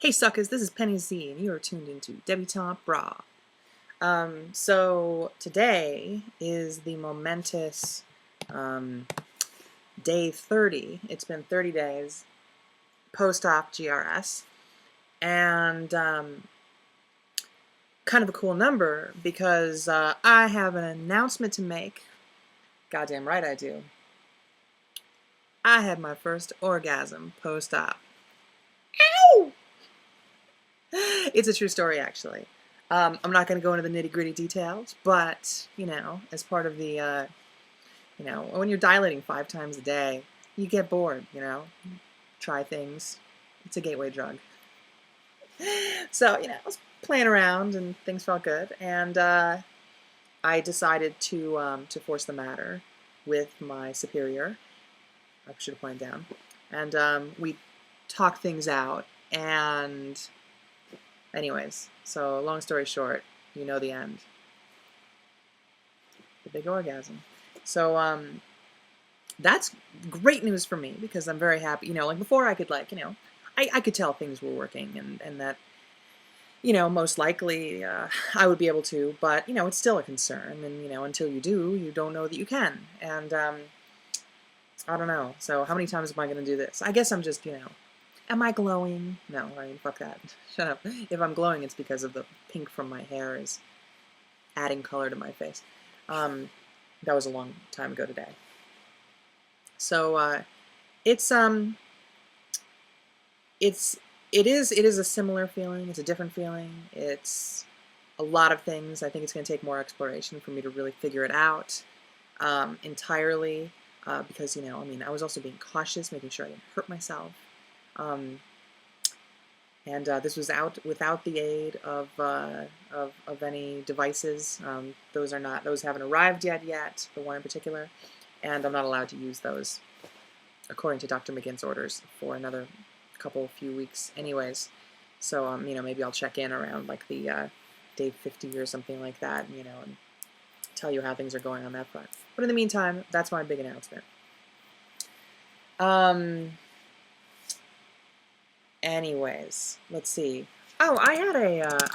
Hey suckers, this is Penny Z, and you are tuned into Debutante Bra. So today is the momentous day 30. It's been 30 days post-op GRS, and kind of a cool number because I have an announcement to make. Goddamn right I do. I had my first orgasm post-op. Ow! It's a true story, actually. I'm not going to go into the nitty-gritty details, but, as part of the, when you're dilating 5 times a day, you get bored, try things. It's a gateway drug. So, I was playing around and things felt good, and I decided to force the matter with my superior. I should have pointed down. And we talked things out, and anyways, so long story short, you know the end. The big orgasm. So that's great news for me because I'm very happy. Like before I could I could tell things were working and that, most likely I would be able to, but, it's still a concern. And, until you do, you don't know that you can. And I don't know. So how many times am I going to do this? I guess I'm just, am I glowing? No, I mean, fuck that. Shut up. If I'm glowing, it's because of the pink from my hair is adding color to my face. That was a long time ago today. So it is a similar feeling. It's a different feeling. It's a lot of things. I think it's going to take more exploration for me to really figure it out entirely. Because, I was also being cautious, making sure I didn't hurt myself. And this was out without the aid of any devices. Those haven't arrived yet, the one in particular, and I'm not allowed to use those, according to Dr. McGinn's orders, for another few weeks anyways. So, maybe I'll check in around like the day 50 or something like that, and tell you how things are going on that front. But in the meantime, that's my big announcement. Anyways, let's see. Oh, I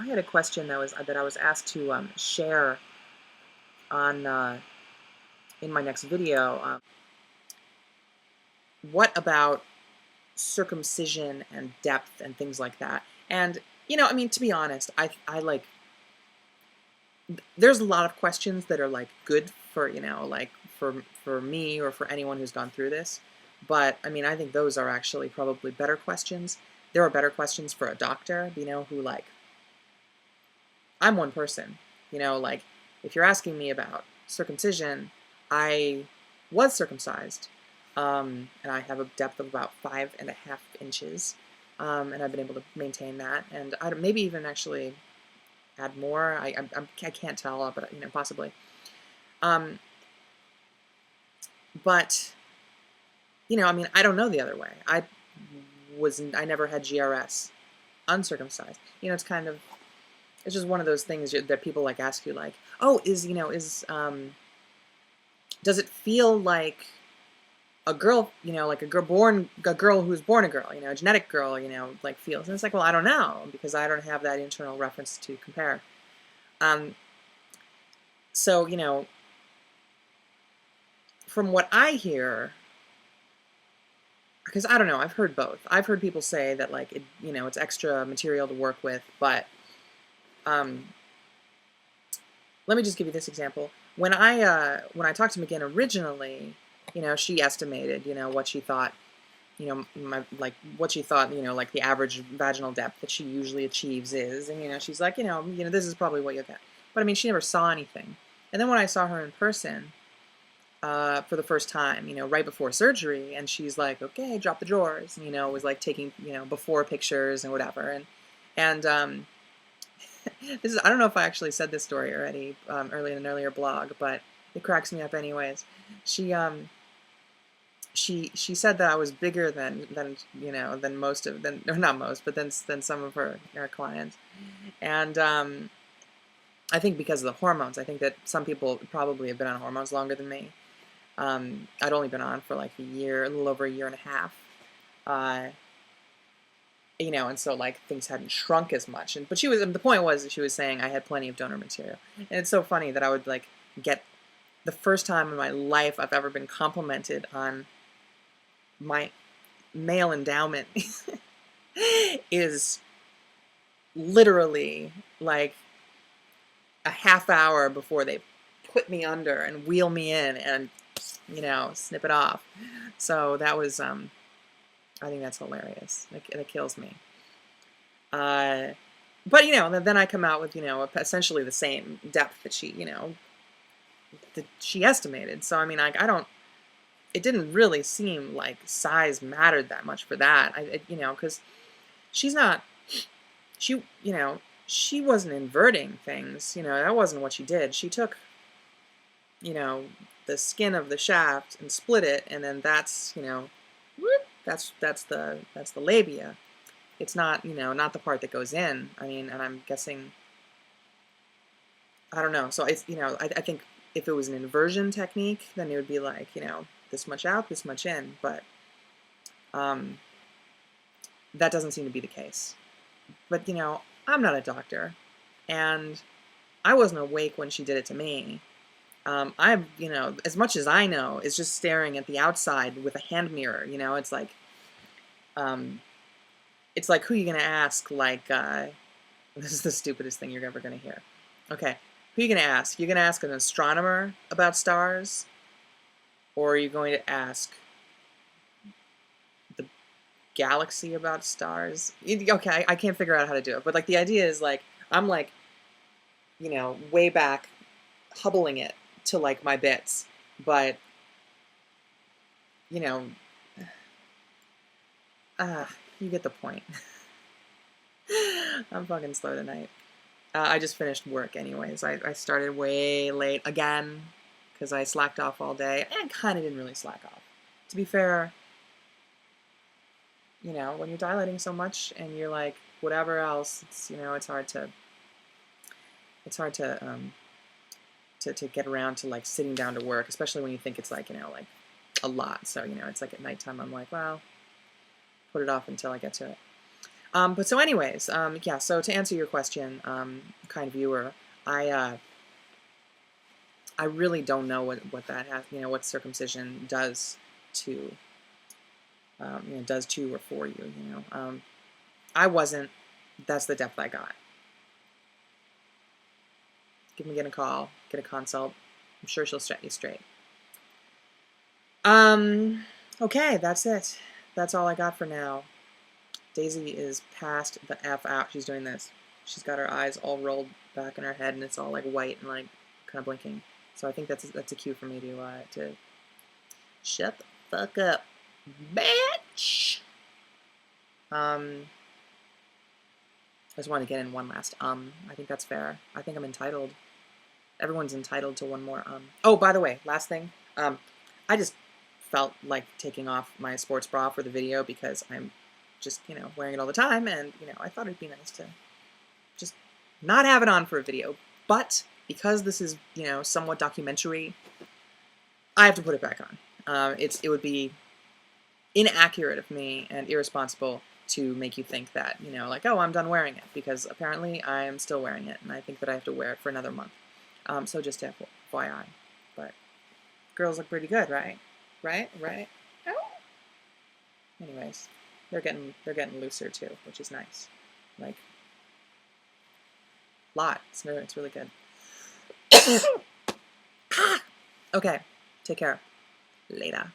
had a question that I was asked to share on in my next video. What about circumcision and depth and things like that? And to be honest, I like. There's a lot of questions that are like good for for me or for anyone who's gone through this, but I think those are actually probably better questions. There are better questions for a doctor, who like, I'm one person, like if you're asking me about circumcision, I was circumcised, and I have a depth of about 5.5 inches, and I've been able to maintain that, and maybe even actually add more. I can't tell, but possibly. But I don't know the other way. I never had GRS uncircumcised. It's just one of those things that people like ask you, like, oh, does it feel like a girl, like a girl who's born a girl, a genetic girl, like feels? And it's like, well, I don't know, because I don't have that internal reference to compare. So, from what I hear, because I don't know, I've heard both. I've heard people say that like it's extra material to work with, but let me just give you this example. When I talked to McGinn originally, she estimated, what she thought, what she thought, like the average vaginal depth that she usually achieves is, and she's like, this is probably what you'll get. But she never saw anything. And then when I saw her in person, for the first time, right before surgery, and she's like, okay, drop the drawers, and, was like taking, before pictures and whatever. And I don't know if I actually said this story already, early in an earlier blog, but it cracks me up anyways. She said that I was bigger than most of, or not most, but than some of her clients. And I think because of the hormones, I think that some people probably have been on hormones longer than me. I'd only been on for like a little over a year and a half. you know, and so like things hadn't shrunk as much. But the point was that she was saying I had plenty of donor material. And it's so funny that I would like get the first time in my life I've ever been complimented on my male endowment is literally like a half hour before they put me under and wheel me in and, you know, snip it off. So that was, I think that's hilarious. That kills me. But, you know, then I come out with, you know, essentially the same depth that she, you know, that she estimated. So, I mean, like, it didn't really seem like size mattered that much for that. You know, because she's not, you know, she wasn't inverting things. You know, that wasn't what she did. She took, you know, the skin of the shaft and split it, and then that's, you know, whoop, that's the labia. It's not, you know, not the part that goes in. I mean, and I'm guessing, I don't know. So it's, you know, I think if it was an inversion technique, then it would be like, you know, this much out, this much in. But that doesn't seem to be the case. But, you know, I'm not a doctor, and I wasn't awake when she did it to me. I'm, you know, as much as I know is just staring at the outside with a hand mirror. You know, it's like who are you gonna ask? Like, this is the stupidest thing you're ever gonna hear. Okay, who are you gonna ask? You're gonna ask an astronomer about stars, or are you going to ask the galaxy about stars? Okay, I can't figure out how to do it, but like the idea is like I'm like, you know, way back, hubbling it to like my bits, but you know, you get the point. I'm fucking slow tonight. I just finished work anyways. I started way late again because I slacked off all day and kind of didn't really slack off. To be fair, you know, when you're dilating so much and you're like whatever else, it's, you know, it's hard to get around to like sitting down to work, especially when you think it's like, you know, like a lot. So, you know, it's like at nighttime I'm like, well, put it off until I get to it. But so anyways, yeah, so to answer your question, kind viewer, I really don't know what that has, you know, what circumcision does to, you know, does to or for you, you know. I wasn't, that's the depth I got. Get a call, get a consult. I'm sure she'll set you straight. Okay, that's it. That's all I got for now. Daisy is passed the F out. She's doing this. She's got her eyes all rolled back in her head, and it's all like white and like kind of blinking. So I think that's a cue for me to shut the fuck up, bitch. I just want to get in one last I think that's fair. I think I'm entitled. Everyone's entitled to one more Oh, by the way, last thing. I just felt like taking off my sports bra for the video because I'm just, you know, wearing it all the time, and, you know, I thought it'd be nice to just not have it on for a video. But because this is, you know, somewhat documentary, I have to put it back on. It would be inaccurate of me and irresponsible to make you think that, you know, like, oh, I'm done wearing it, because apparently I am still wearing it, and I think that I have to wear it for another month. So just FYI. But girls look pretty good, right? Right? Oh. Anyways, they're getting looser too, which is nice. Like, it's really good. Okay, take care. Later.